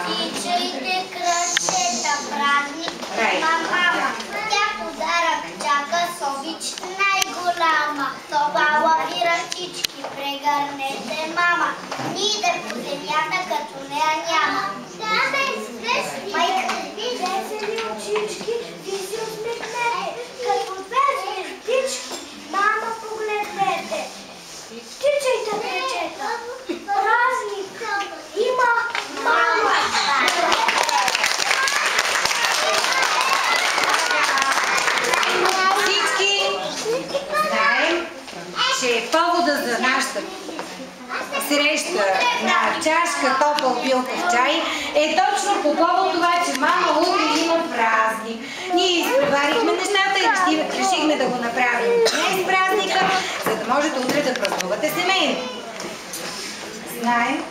Тичайте кръчета, празник има мама. Тя подарък чака с обич най-голяма. Собала и ръчички, прегърнете мама. Ниде по земята като нея няма. Майка, весели очички, ви си усмихнете. Като две звездички, мама погледнете. Тичайте кръчета, празник има мама. Всички знаем, че повода за нашата среща на чашка топъл билков чай е точно по повод това, че мама утре има празник. Ние изпреварихме нещата и решихме да го направим днес празника, за да можете утре да празнувате семейно. Знаем